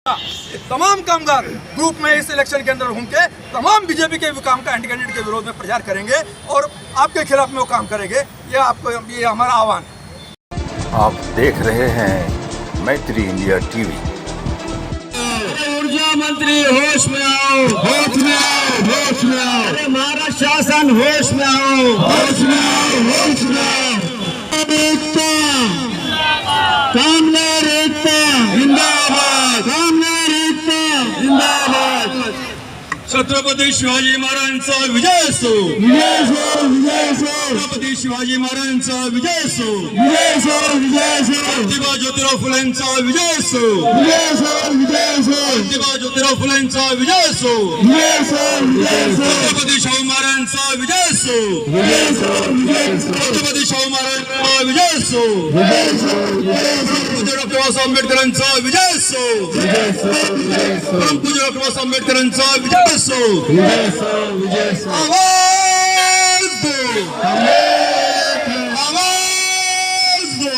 तमाम कामगार ग्रुप में इस इलेक्शन के अंदर होंगे, तमाम बीजेपी के काम का एंटी कैंडिडेट के विरोध में प्रचार करेंगे और आपके खिलाफ में वो काम करेंगे। ये हमारा आह्वान है। आप देख रहे हैं मैत्री इंडिया टीवी। ऊर्जा मंत्री होश में आओ, होश में आओ, होश में आओ। अरे महाराष्ट्र शासन होश में आओ, होश में आओ, होश में आओ। एकता, कामगार एकता जिंदाबाद, कामगार एकता जिंदाबाद। छत्रपती शिवाजी महाराजांचा विजय असो, विजय असो, विजय असो। छत्रपती शिवाजी महाराजांचा विजय असो, विजय असो, विजय असो। प्रतिभा ज्योतिराव फुलेंचा विजय असो, विजय असो, विजय असो। प्रतिभा ज्योतिराव फुलेंचा विजय असो, विजय असो, विजय असो। छत्रपती शाहू महाराजांचा विजय असो, विजय असो, विजय असो। छत्रपती शाहू महाराजांचा विजय असो, विजय असो, विजय असो। पूज्य डॉक्टर बाबासाहेब आंबेडकरांचा विजय असो, विजय असो, विजय असो। पूज्य डॉक्टर बाबासाहेब आंबेडकरांचा विजय असो, विजय असो, विजय असो। आवाज दो, आवाज दो।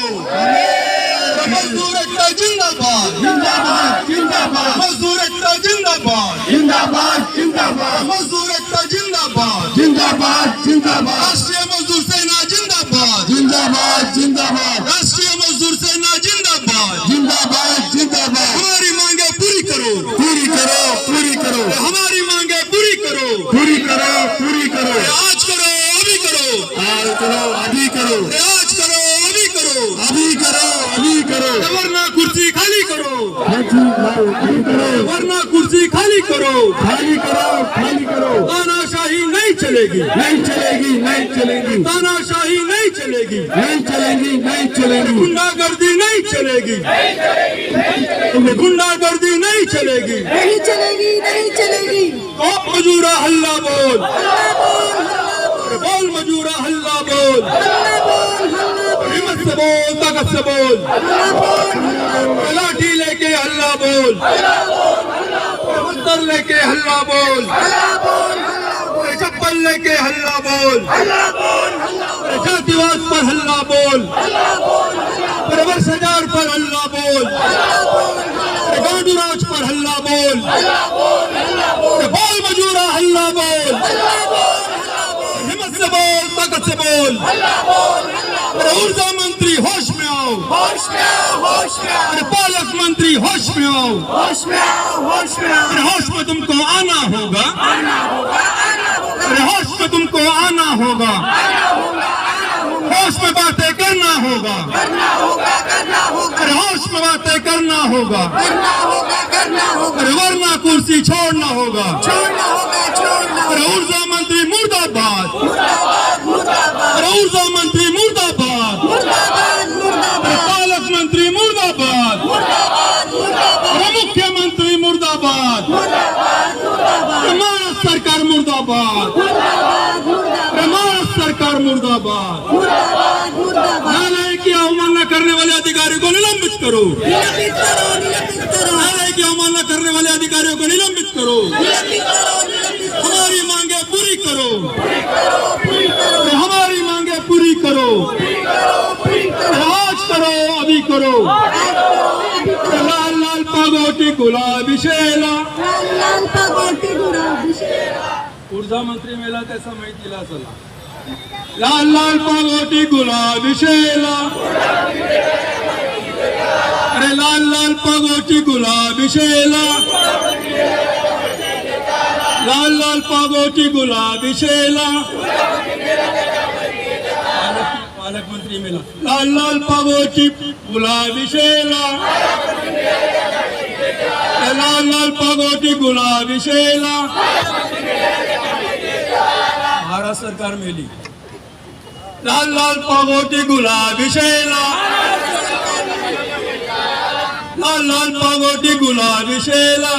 मजदूर एकता जिंदाबाद, जिंदाबाद, जिंदाबाद। मजदूर एकता जिंदाबाद, जिंदाबाद, जिंदाबाद। मजदूर एकता जिंदाबाद, जिंदाबाद, जिंदाबाद। राष्ट्रीय मजदूर सेना जिंदाबाद, जिंदाबाद, जिंदाबाद। राष्ट्रीय मजदूर सेना जिंदाबाद, जिंदाबाद, जिंदाबाद। हमारी मांगे पूरी करो, पूरी करो, पूरी करो। हमारी मांगे पूरी करो, पूरी करो, पूरी करो। आज करो, अभी करो, आज करो, अभी करो। आज करो, अभी करो, अभी करो, अभी करो। वरना कुर्सी खाली करो, वरना कुर्सी खाली करो, खाली करो, खाली करो। तानाशाही नहीं चलेगी, नहीं चलेगी, नहीं चलेगी। तानाशाही नहीं चलेगी, नहीं चलेगी, नहीं चलेगी। गुंडागर्दी नहीं चलेगी, नहीं चलेगी। गुंडागर्दी नहीं चलेगी, नहीं चलेगी, नहीं चलेगी। कौन मजूरा हल्ला बोल, बोल मजूरा हल्ला बोल, हिम्मत से बोल, ताकत से बोल। लाठी लेके हल्ला बोल, पत्थर लेके हल्ला बोल, चप्पल लेके हल्ला बोल, जातिवाद पर हल्ला बोल, भ्रष्टाचार पर हल्ला बोल, गांडूराज पर हल्ला बोल, बाल मजूरा हल्ला बोल, हिम्मत से बोल, ताकत से बोल। ऊर्जा मंत्री होश में आओ, होश में आओ, होश में आओ। पालक मंत्री होश में आओ, होश में आओ, होश में आओ। होश में तुमको आना होगा, आना होगा, आना होगा। होश में तुमको आना होगा, आना होगा, आना होगा। होश में बातें करना होगा, करना होगा, करना होगा। होश में बातें करना होगा, करना होगा, करना होगा। वरना कुर्सी छोड़ना होगा, छोड़ना होगा, छोड़ना होगा। ऊर्जा मंत्री मुर्दाबाद, मुर्दाबाद, मुर्दाबाद। ऊर्जा मंत्री मुर्दाबाद, मुर्दाबाद, मुर्दाबाद। पालक मंत्री मुर्दाबाद, मुर्दाबाद, मुर्दाबाद। मुख्यमंत्री मुर्दाबाद, मुर्दाबाद, मुर्दाबाद। महाराष्ट्र सरकार मुर्दाबाद, मुर्दाबाद, मुर्दाबाद। महाराष्ट्र सरकार मुर्दाबाद। मुर्दाबाद, मुर्दाबाद। न्यायालय की अवमानना करने वाले अधिकारियों को निलंबित करो, निलंबित करो, निलंबित करो। न्यायालय की अवमानना करने वाले अधिकारियों को निलंबित करो। निलंबित करो, निलंबित करो। हमारी मांगे पूरी करो, पूरी करो, पूरी करो। हमारी मांगे पूरी करो। पूरी करो, पूरी करो। आज करो, अभी करो। लाल लाल पागोटी गुलाबी शेला। लाल लाल पागोटी गुलाबी शेला। ऊर्जा मंत्री मेला त्याचा माहितीला चला। लाल लाल पागोटी गुलाबी शेला, अरे लाल लाल पागोटी गुलाबी शेला, लाल लाल पागोटी गुलाबी शेला। पालक मंत्री मेला लाल लाल पागोटी गुलाबी शेला, लाल लाल पागोटी गुलाबी शेला। महाराष्ट्र सरकार मेली लाल लाल पागोटी गुलाबी शेला, लाल लाल पागोटी गुलाबी शेला।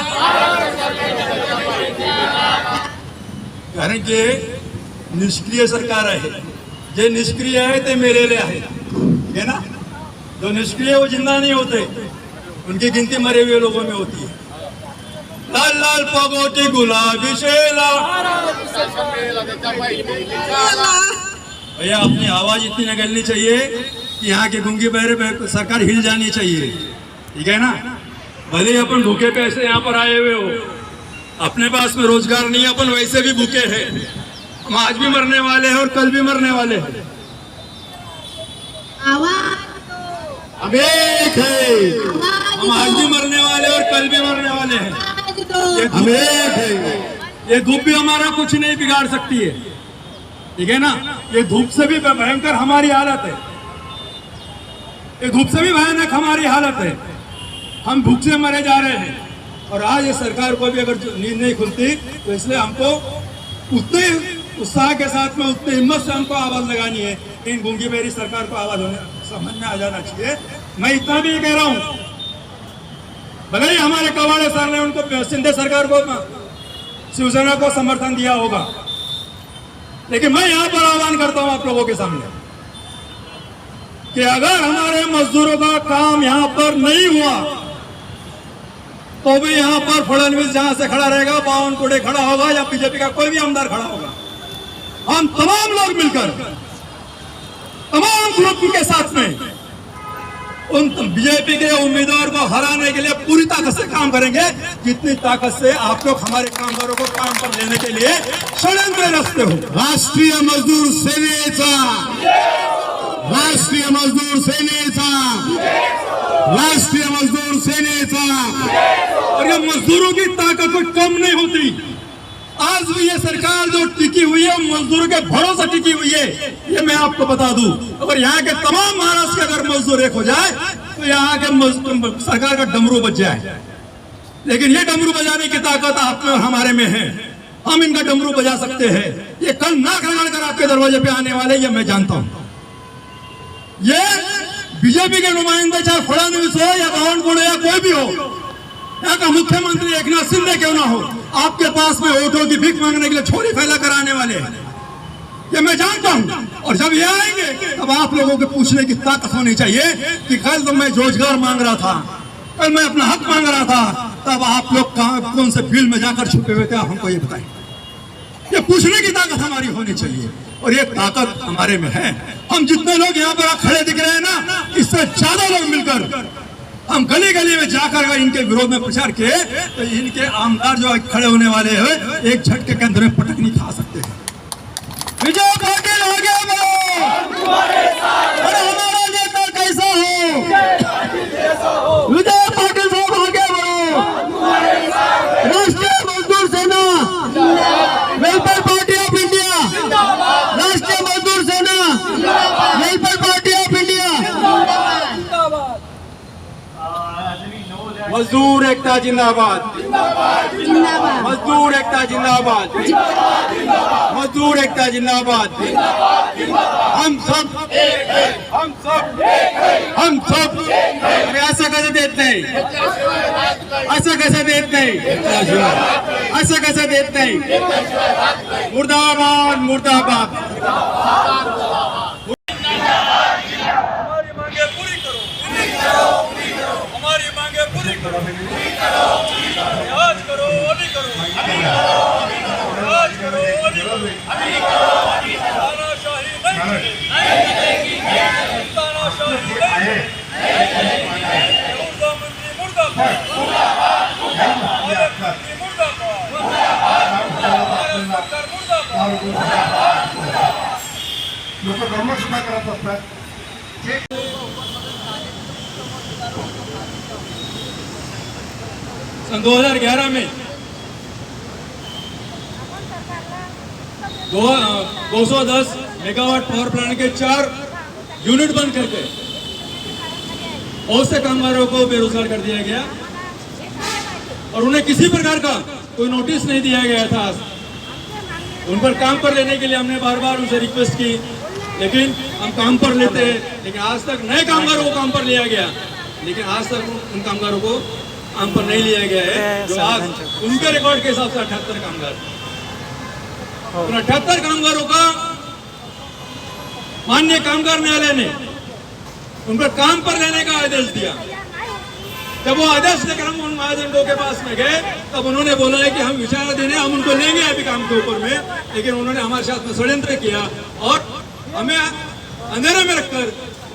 कारण की निष्क्रिय सरकार आहे, जे निष्क्रिय आहे ते मेलेले आहे, ठीक है ना। जो निष्क्रिय वो जिंदा नहीं होते, उनकी गिनती मरे हुए लोगों में होती है। लाल लाल पागोटी गुलाबी शेला। भैया अपनी आवाज इतनी निकलनी चाहिए कि यहाँ के गूंगी बहरे सरकार हिल जानी चाहिए, ठीक है ना। भले ही अपन भूखे पैसे यहाँ पर आए हुए हो, अपने पास में रोजगार नहीं है, अपन वैसे भी भूखे हैं। हम आज भी मरने वाले हैं और कल भी मरने वाले हैं। आवाज हम एक है, हम आज भी मरने वाले और कल भी मरने वाले हैं। दो। हम एक है, ये धूप भी हमारा कुछ नहीं बिगाड़ सकती है, ठीक है ना। ये धूप से भी भयंकर हमारी हालत है, ये धूप से भी भयानक हमारी हालत है। हम भूख से मरे जा रहे हैं और आज ये सरकार को भी अगर नींद नहीं खुलती तो इसलिए हमको उतने उत्साह के साथ में, उतनी हिम्मत से हमको आवाज लगानी है। इन गूंगी बेरी सरकार को आवाज समझ में आ जाना चाहिए। मैं इतना भी कह रहा हूं, भले ही हमारे कवाड़े सर ने उनको सिंधे सरकार को, शिवसेना को समर्थन दिया होगा, लेकिन मैं यहाँ पर आह्वान करता हूं आप लोगों के सामने कि अगर हमारे मजदूरों का काम यहाँ पर नहीं हुआ तो भी यहाँ पर फडणवीस जहां से खड़ा रहेगा, बावनकुळे खड़ा होगा या बीजेपी का कोई भी आमदार खड़ा होगा, हम तमाम लोग मिलकर तमाम ग्रुप के साथ में उन बीजेपी के उम्मीदवार को हराने के लिए पूरी ताकत से काम करेंगे, जितनी ताकत से आप लोग हमारे कामगारों को काम पर लेने के लिए षड्यंत्र रचते हो। राष्ट्रीय मजदूर सेनेचा, राष्ट्रीय मजदूर सेनेचा, राष्ट्रीय मजदूर सेनेचा। और ये मजदूरों की ताकत कोई कम नहीं होती। आज भी ये सरकार जो टिकी हुई है मजदूरों के भरोसे टिकी हुई है, ये मैं आपको बता दूं। अगर यहाँ के तमाम महाराष्ट्र के अगर मजदूर एक हो जाए तो यहाँ के सरकार का डमरू बज जाए, लेकिन ये डमरू बजाने की ताकत आप में और हमारे में है। हम इनका डमरू बजा सकते हैं। ये कल नाक रगड़ कर आपके दरवाजे पे आने वाले, ये मैं जानता हूँ। ये बीजेपी के नुमाइंदे चाहे फडणवीस हो या बावनकुळे या कोई भी हो, यहाँ का मुख्यमंत्री एकनाथ शिंदे क्यों ना हो, आपके पास में वोटों की भीख मांगने के लिए छोरी फैला कर आने वाले हैं, ये मैं जानता हूं। और जब ये आएंगे तब आप लोगों को पूछने की ताकत होनी चाहिए कि कल तो मैं रोजगार मांग रहा था, कल मैं अपना हक मांग रहा था, तब आप लोग कहां कौन से फील्ड में जाकर छुपे हुए थे, हमको ये बताएं। ये पूछने की ताकत हमारी होनी चाहिए और ये ताकत हमारे में है। हम जितने लोग यहाँ पर खड़े दिख रहे हैं ना, इससे ज्यादा लोग मिलकर हम गली गली में जाकर अगर इनके विरोध में प्रचार किए तो इनके आमदार जो खड़े होने वाले हैं एक झटके के अंदर में पटक नहीं खा सकते हैं। विजय पाटिल आगे बढ़ो, अरे हमारा नेता कैसा हो, विजय पाटिल साहब आगे बढ़ो। राष्ट्रीय मजदूर सेना, वेलफेयर पार्टी ऑफ इंडिया, राष्ट्रीय मजदूर सेना, वेलफेयर पार्टी ऑफ इंडिया। मजदूर एकता जिंदाबाद, जिंदाबाद, मजदूर एकता जिंदाबाद, मजदूर एकता जिंदाबाद। हम सब हम सब हम सब। अरे असं कसं देत नाही, असं कसं देत नाही, असं कसं देत नाही। मुर्दाबाद मुर्दाबाद। हमारी मांगे पूरी करो, हमारी मांगे पूरी करो, आज करो अभी करो, आज करो अभी करो। तानाशाही नहीं चलेगी, तानाशाही नहीं चलेगी। ऊर्जा मंत्री मुर्दाबाद, भारत मंत्री मुर्दाबाद, भारत सरकार मुर्दाबाद। लोक कर्म सुद्धा करत असतात। सन 2011 में 210 मेगावाट पावर प्लांट के 4 यूनिट बंद करके बहुत से कामगारों को बेरोजगार कर दिया गया और उन्हें किसी प्रकार का कोई नोटिस नहीं दिया गया था। उन पर काम पर लेने के लिए हमने बार बार उनसे रिक्वेस्ट की, लेकिन हम काम पर लेते हैं, लेकिन आज तक नए कामगारों को काम पर लिया गया, लेकिन आज तक उन कामगारों को काम पर नहीं लिया गया है जो आज उनके रिकॉर्ड के हिसाब से 78 कामगार। उन 78 कामगारों का माननीय कामगार न्यायालय ने उन पर काम पर लेने का आदेश दिया। जब वो आदेश लेकर हम उन महाजनों के पास में गए तब उन्होंने बोला है कि हम विचाराधीन हैं, हम उनको लेंगे अभी काम के ऊपर में, लेकिन उन्होंने हमारे साथ में षड्यंत्र किया और हमें अंधेरे में रखकर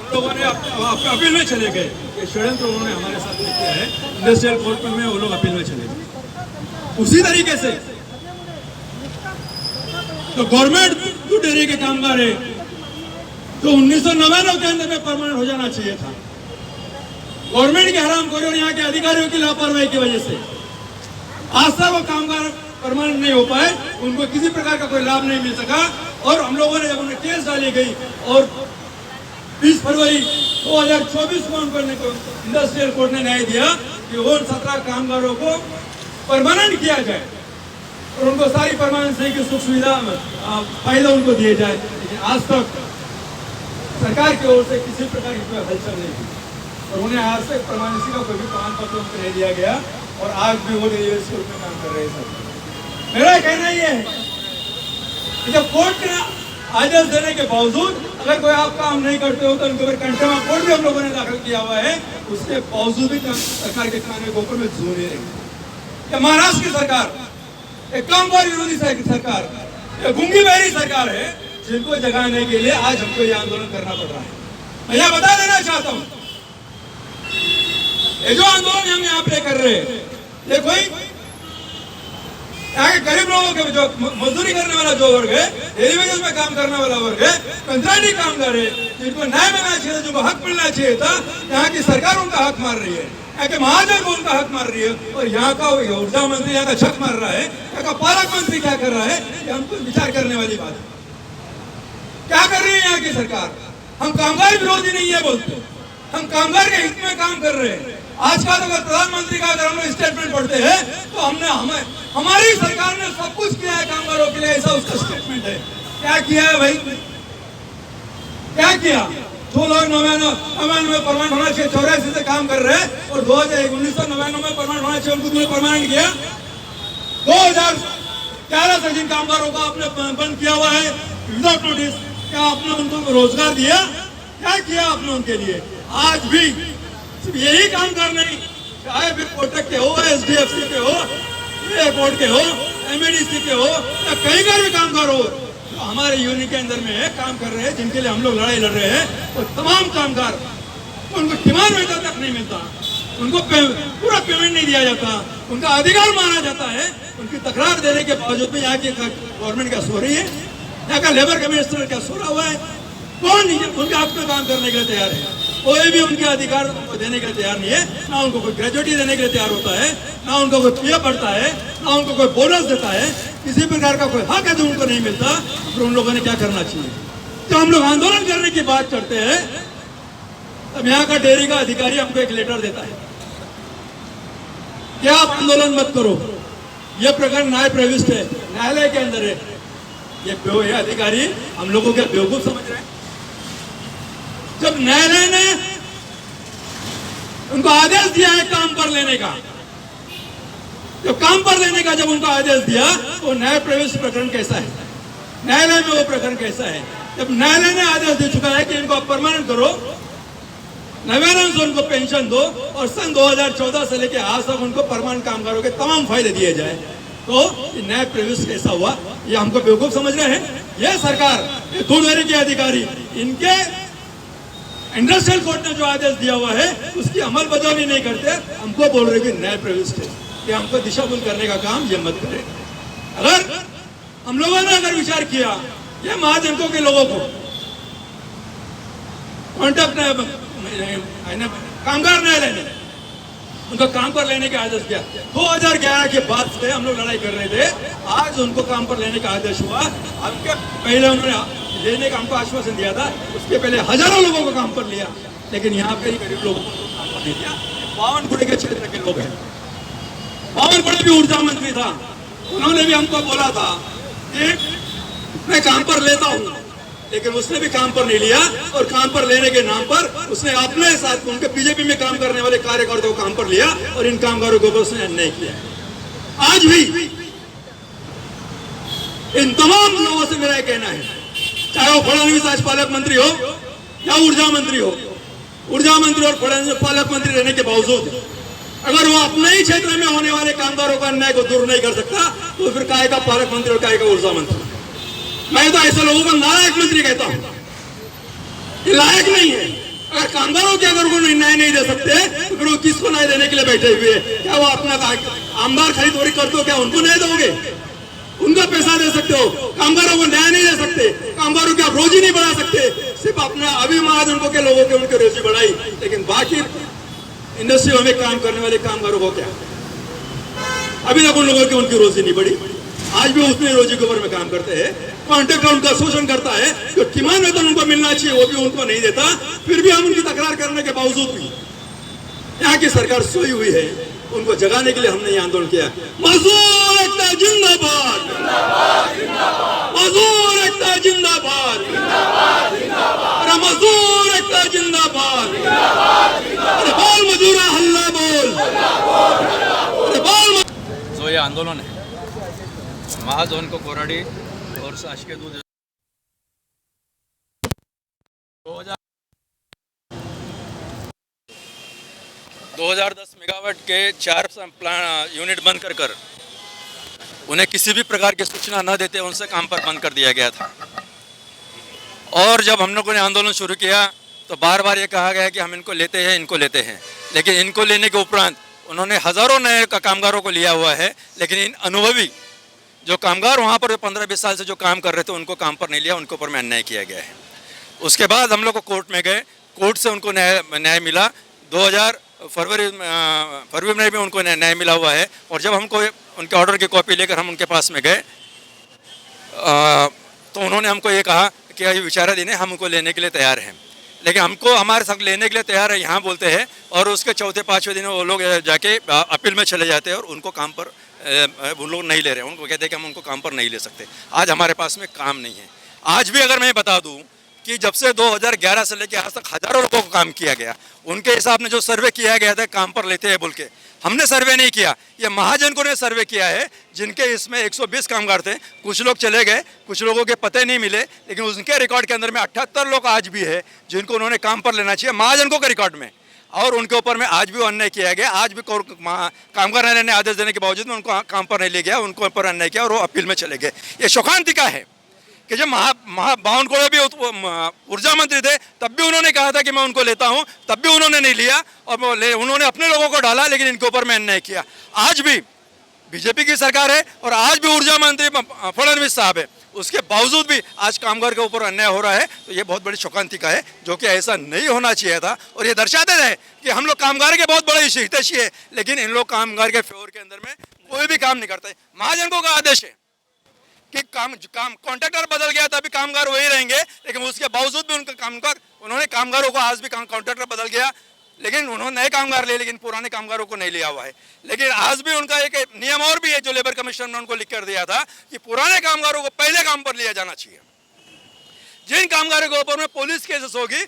उन लोगों ने अपने अपील में चले गए। ये षड्यंत्र उन्होंने हमारे साथ में किया है। इंडस्ट्रियल कोर्ट में वो लोग अपील में चले गए। उसी तरीके से तो गवर्नमेंट जो डेयरी के कामगार है तो 1999 के अंदर में परमानेंट हो जाना चाहिए था। गवर्नमेंट के हरामखोरी और यहाँ के अधिकारियों की लापरवाही की वजह से आज तक वो कामगार परमानेंट नहीं हो पाए, उनको किसी प्रकार का कोई लाभ नहीं मिल सका। और हम लोगों ने जब उन्हें केस डाली गई और 20 फरवरी 2024 को उनको इंडस्ट्रियल कोर्ट ने न्याय दिया कि वो 17 कामगारों को परमानेंट किया जाए और उनको सारी परमानेंसी की सुख सुविधा फायदा उनको दिए जाए। लेकिन आज तक सरकार की ओर से किसी प्रकार की कोई हलचल नहीं हुई और उन्हें आज तक परमानेंसी का कोई भी प्रमाण पत्र उनको नहीं दिया गया और आज भी वो रेलवे स्कूल में काम कर रहे हैं। मेरा कहना ये है कि जब कोर्ट ने आदेश देने के बावजूद अगर कोई आप काम नहीं करते हो तो उनके ऊपर कंटेम्प्ट कोर्ट भी हम लोगों ने दाखिल किया हुआ है, उसके बावजूद भी सरकार के कानून के ऊपर में जोर नहीं रहेगी। महाराष्ट्र की सरकार एक कामगार विरोधी सरकार, गूंगी बहरी सरकार है जिनको जगाने के लिए आज हमको ये आंदोलन करना पड़ रहा है। मैं यह बता देना चाहता हूँ, ये जो आंदोलन हम यहाँ पे कर रहे हैं ये कोई यहाँ के गरीब लोगों के जो मजदूरी करने वाला जो वर्ग है, डेली वेजेस में काम करने वाला वर्ग है, कंत्राटी कामगार है, जिनको न्याय मिलना चाहिए, जिनको हक मिलना चाहिए था, यहाँ की सरकार उनका हक मार रही है, यहाँ के महाजन को उनका हक मार रही है और यहाँ का ऊर्जा मंत्री यहाँ का छक मार रहा है, यहाँ का पालक मंत्री क्या कर रहा है, ये हमको विचार करने वाली बात है। क्या कर रही है यहाँ की सरकार? हम कामगार विरोधी नहीं है बोलते, हम कामगार के हित में काम कर रहे हैं। आज का अगर प्रधानमंत्री का अगर हम लोग स्टेटमेंट पढ़ते हैं तो हमारी सरकार ने सब कुछ किया है कामगारों के लिए, ऐसा उसका स्टेटमेंट है। क्या किया है भाई? क्या किया? जो लोग 99 में परमानेंट होना चाहिए 84 से काम कर रहे हैं और 1999 में परमानेंट होना चाहिए उनको तुमने परमानेंट किया। 2011 से जिन कामगारों को आपने बंद किया हुआ है विदाउट नोटिस, क्या आपने उनको रोजगार दिया? क्या किया आपने उनके लिए? आज भी सिर्फ यही कामगार नहीं, चाहे फिर कोटक के हो, SDFC के हो, एयरपोर्ट के हो, MADC के हो या कहीं का भी कामगार हो, तो हमारे यूनियन के अंदर में काम कर रहे हैं, जिनके लिए हम लोग लड़ाई लड़ रहे हैं, और तमाम कामगार उनको डिमांड वेतन तक नहीं मिलता, उनको पूरा पेमेंट नहीं दिया जाता, उनका अधिकार माना जाता है। उनकी तकरार देने के बावजूद भी यहाँ की गवर्नमेंट क्या सो रही है, यहाँ का लेबर कमिश्नर क्या सो रहा हुआ है? कौन उनके हक में काम करने के लिए तैयार है? कोई भी उनके अधिकार को देने के लिए तैयार नहीं है। ना उनको कोई ग्रेजुएटी देने के लिए तैयार होता है, ना उनको कोई पीएफ बढ़ता है, ना उनको कोई बोनस देता है, किसी प्रकार का कोई हक है जो उनको नहीं मिलता। फिर उन लोगों ने क्या करना चाहिए? तो हम लोग आंदोलन करने की बात करते हैं तब यहाँ का डेयरी का अधिकारी हमको एक लेटर देता है कि आप आंदोलन मत करो, यह प्रकरण न्याय प्रविष्ट है, न्यायालय के अंदर है। ये अधिकारी हम लोगों के बेवकूफ समझ रहे हैं। जब न्यायालय ने उनको आदेश दिया है काम पर लेने का, जब काम पर लेने का जब उनको आदेश दिया तो न्याय प्रविष्ट प्रकरण कैसा है? न्यायालय में वो प्रकरण कैसा है? जब न्यायालय ने आदेश दे चुका है कि इनको परमानेंट करो, 99 से उनको पेंशन दो और सन 2014 से लेकर आज तक उनको परमानेंट कामगारों के तमाम फायदे दिए जाए, तो न्याय प्रविष्ट कैसा हुआ? ये हमको बेवकूफ समझ रहे हैं। ये सरकार, ये दूध डेयरी के अधिकारी, इनके इंडस्ट्रियल कोर्ट ने जो आदेश दिया हुआ है उसकी अमल बजावनी नहीं करते, हमको बोल रहे कि न्याय प्रविष्ट है, कि हमको दिशाभूल करने का काम ये मत करें। अगर हम लोगों ने अगर विचार किया, ये महाजनों के लोगों को कॉन्ट्रैक्ट कामगार न्यायालय ने उनको काम पर लेने का आदेश दिया। 2011 के बाद से हम लोग लड़ाई कर रहे थे, आज उनको काम पर लेने का आदेश हुआ। हमके पहले उन्होंने लेने का हमको आश्वासन दिया था, उसके पहले हजारों लोगों को काम पर लिया, लेकिन यहाँ पे गरीब लोगों को काम पर नहीं लिया। बावनकुड़े के क्षेत्र के लोग हैं, बावनकुड़े भी ऊर्जा मंत्री था, उन्होंने भी हमको बोला था कि मैं काम पर लेता हूँ, लेकिन उसने भी काम पर नहीं लिया और काम पर लेने के नाम पर उसने अपने साथ उनके बीजेपी में काम करने वाले कार्यकर्ताओं को काम पर लिया और इन कामगारों को उसने अन्याय किया। आज भी इन तमाम लोगों से मेरा कहना है, चाहे वो फडणवीस आज पालक मंत्री हो या ऊर्जा मंत्री हो, ऊर्जा मंत्री और फडणवीस पालक मंत्री रहने के बावजूद अगर वो अपने ही क्षेत्र में होने वाले कामगारों का अन्याय को दूर नहीं कर सकता, तो फिर काय का पालक मंत्री और काय का ऊर्जा मंत्री? मैं तो ऐसे लोगों को नालायक मंत्री कहता हूं, ये लायक नहीं है। अगर कामगारों के अगर वो न्याय नहीं दे सकते तो फिर वो किसको न्याय देने के लिए बैठे हुए हैं? क्या वो अपना आमदार खरीदोरी करते हो, क्या उनको न्याय दोगे? उनका पैसा दे सकते हो, कामगारों को न्याय नहीं दे सकते, कामगारों की आप रोजी नहीं बढ़ा सकते। सिर्फ अपने अभी महाजनों के लोगों के उनकी रोजी बढ़ाई, लेकिन बाकी इंडस्ट्री में काम करने वाले कामगारों को क्या? अभी तक उन लोगों की उनकी रोजी नहीं बढ़ी। आज भी उतनी रोजी के ऊपर में काम करते हैं। कॉन्ट्रैक्टर उनका शोषण करता है, जो किमान वेतन उनको मिलना चाहिए वो भी उनको नहीं देता। फिर भी हम उनकी तकरार करने के बावजूद भी यहाँ की सरकार सोई हुई है, उनको जगाने के लिए हमने ये आंदोलन किया। मजदूर एकता जिंदाबाद, मजदूर एकता जिंदाबाद, अरे मजदूर एकता जिंदाबाद, अरे बोल मजूरा हल्ला बोल, अरे बोल। जो ये आंदोलन है महाजन को कोराडी और शासकीय दूध 2010 मेगावाट के 4 यूनिट बंद कर उन्हें किसी भी प्रकार की सूचना न देते उनसे काम पर बंद कर दिया गया था। और जब हम लोगों ने आंदोलन शुरू किया तो बार बार ये कहा गया कि हम इनको लेते हैं, इनको लेते हैं, लेकिन इनको लेने के उपरांत उन्होंने हज़ारों नए कामगारों को लिया हुआ है, लेकिन इन अनुभवी जो कामगार वहाँ पर 15-20 साल से जो काम कर रहे थे उनको काम पर नहीं लिया, उनके ऊपर में अन्याय किया गया है। उसके बाद हम लोग को कोर्ट में गए, कोर्ट से उनको न्याय मिला। 2000 फरवरी में उनको न्याय मिला हुआ है। और जब हमको उनके ऑर्डर की कॉपी लेकर हम उनके पास में गए तो उन्होंने हमको ये कहा कि ये विचाराधीन है, हम उनको लेने के लिए तैयार हैं, लेकिन हमको हमारे संग लेने के लिए तैयार है यहाँ बोलते हैं, और उसके चौथे पाँचवें दिन वो लोग जाके अपील में चले जाते हैं और उनको काम पर वो लोग नहीं ले रहे, उनको कहते हैं कि हम उनको काम पर नहीं ले सकते। आज हमारे पास में काम नहीं है। आज भी अगर मैं बता दूं कि जब से 2011 से लेकर आज तक हज़ारों लोगों को काम किया गया, उनके हिसाब में जो सर्वे किया गया था काम पर लेते हैं बोल के, हमने सर्वे नहीं किया, ये महाजनों ने सर्वे किया है, जिनके इसमें 120 कामगार थे। कुछ लोग चले गए, कुछ लोगों के पते नहीं मिले, लेकिन उनके रिकॉर्ड के अंदर में 78 लोग आज भी है जिनको उन्होंने काम पर लेना चाहिए महाजनों के रिकॉर्ड में, और उनके ऊपर में आज भी अन्याय किया गया। आज भी कामगार न्यायालय ने आदेश देने के बावजूद में उनको काम पर नहीं ले गया, उनको ऊपर अन्याय किया और वो अपील में चले गए। ये शोकांतिका है कि जब बावनकुळे भी ऊर्जा मंत्री थे तब भी उन्होंने कहा था कि मैं उनको लेता हूं, तब भी उन्होंने नहीं लिया और उन्होंने अपने लोगों को डाला, लेकिन इनके ऊपर में अन्याय किया। आज भी बीजेपी की सरकार है और आज भी ऊर्जा मंत्री फडणवीस साहब है, उसके बावजूद भी आज कामगार के ऊपर अन्याय हो रहा है। तो ये बहुत बड़ी शोकांतिका है, जो कि ऐसा नहीं होना चाहिए था। और ये दर्शाते हैं कि हम लोग कामगार के बहुत बड़े हितैषी है, लेकिन इन लोग कामगार के फेवर के अंदर में कोई भी काम नहीं करते। महाजनों का आदेश है कि काम कॉन्ट्रैक्टर बदल गया तभी कामगार वही रहेंगे, लेकिन उसके बावजूद भी उन्होंने कामगारों को आज भी कॉन्ट्रैक्टर बदल गया, लेकिन उन्होंने नए कामगार लिए, लेकिन पुराने कामगारों को नहीं लिया हुआ है। लेकिन आज भी उनका एक नियम और भी है जो लेबर कमीशन ने उनको लिख कर दिया था कि पुराने कामगारों को पहले काम पर लिया जाना चाहिए। जिन कामगारों के ऊपर में पुलिस केसेस होगी,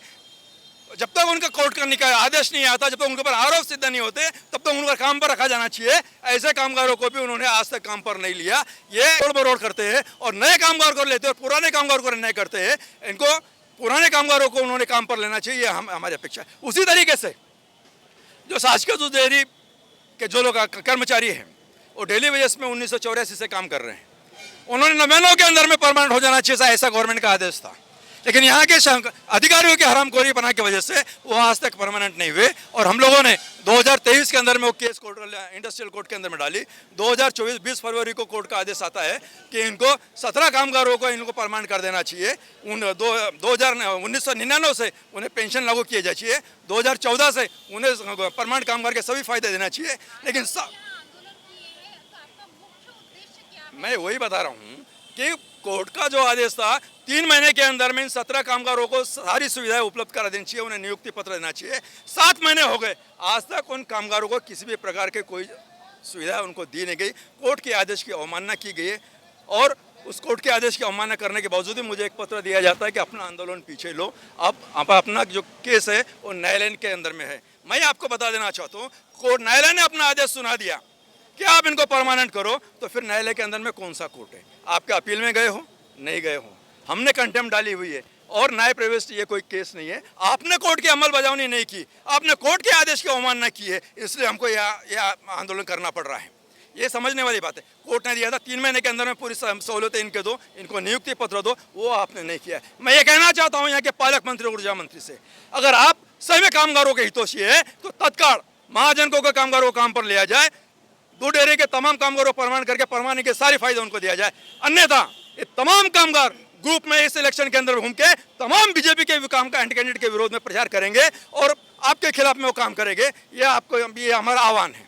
जब तक उनका कोर्ट का आदेश नहीं आता, जब तक उनके ऊपर आरोप सिद्ध नहीं होते, तब तक उनका काम पर रखा जाना चाहिए। ऐसे कामगारों को भी उन्होंने आज तक काम पर नहीं लिया। ये रोड बरोड करते हैं और नए कामगार को लेते हैं और पुराने कामगार को अन्याय करते हैं। इनको पुराने कामगारों को उन्होंने काम पर लेना चाहिए, हमारी अपेक्षा है। उसी तरीके से जो शासकीय दूध डेयरी के जो लोग कर्मचारी हैं वो डेली वेजेस में 1984 से काम कर रहे हैं, उन्होंने 99 के अंदर में परमानेंट हो जाना चाहिए, ऐसा गवर्नमेंट का आदेश था। लेकिन यहाँ के अधिकारियों के हरामखोरी बना की वजह से वो आज तक परमानेंट नहीं हुए। और हम लोगों ने 2023 के अंदर में वो केस कोर्ट इंडस्ट्रियल कोर्ट के अंदर में डाली। 2024 20 फरवरी को कोर्ट का आदेश आता है कि इनको 17 कामगारों को इनको परमानेंट कर देना चाहिए। 1999 से उन्हें पेंशन लागू किए जानी चाहिए, 2014 से उन्हें परमानेंट कामगार के सभी फायदे देना चाहिए। लेकिन मैं वही बता रहा हूँ कि कोर्ट का जो आदेश था 3 महीने के अंदर में इन 17 कामगारों को सारी सुविधाएं उपलब्ध करा देनी चाहिए, उन्हें नियुक्ति पत्र देना चाहिए। 7 महीने हो गए, आज तक उन कामगारों को किसी भी प्रकार के कोई सुविधा उनको दी नहीं गई। कोर्ट के आदेश की अवमानना की गई है और उस कोर्ट के आदेश की अवमानना करने के बावजूद भी मुझे एक पत्र दिया जाता है कि अपना आंदोलन पीछे लो, अब अपना जो केस है वो न्यायालय के अंदर में है। मैं आपको बता देना चाहता हूँ, कोर्ट न्यायालय ने अपना आदेश सुना दिया कि आप इनको परमानेंट करो, तो फिर न्यायालय के अंदर में कौन सा कोर्ट है? आपके अपील में गए हो, नहीं गए हो, हमने कंटेम्प्ट डाली हुई है और न्याय प्रविष्ट ये कोई केस नहीं है। आपने कोर्ट की अमलबजावनी नहीं की, आपने कोर्ट के आदेश की अवमानना की है, इसलिए हमको यह आंदोलन करना पड़ रहा है। ये समझने वाली बात है। कोर्ट ने दिया था 3 महीने के अंदर में पूरी सहूलतें इनके दो, इनको नियुक्ति पत्र दो, वो आपने नहीं किया। मैं ये कहना चाहता हूँ यहाँ के पालक मंत्री ऊर्जा मंत्री से, अगर आप सही में कामगारों के हितोशी है तो तत्काल महाजनकों के कामगारों को काम पर लिया जाए, दूध डेयरी के तमाम कामगारों को परमान करके परमाने के सारे फायदे उनको दिया जाए। अन्यथा ये तमाम कामगार ग्रुप में इस इलेक्शन के अंदर घूम के तमाम बीजेपी के काम का कैंडिडेट के विरोध में प्रचार करेंगे और आपके खिलाफ में वो काम करेंगे। ये हमारा आह्वान है।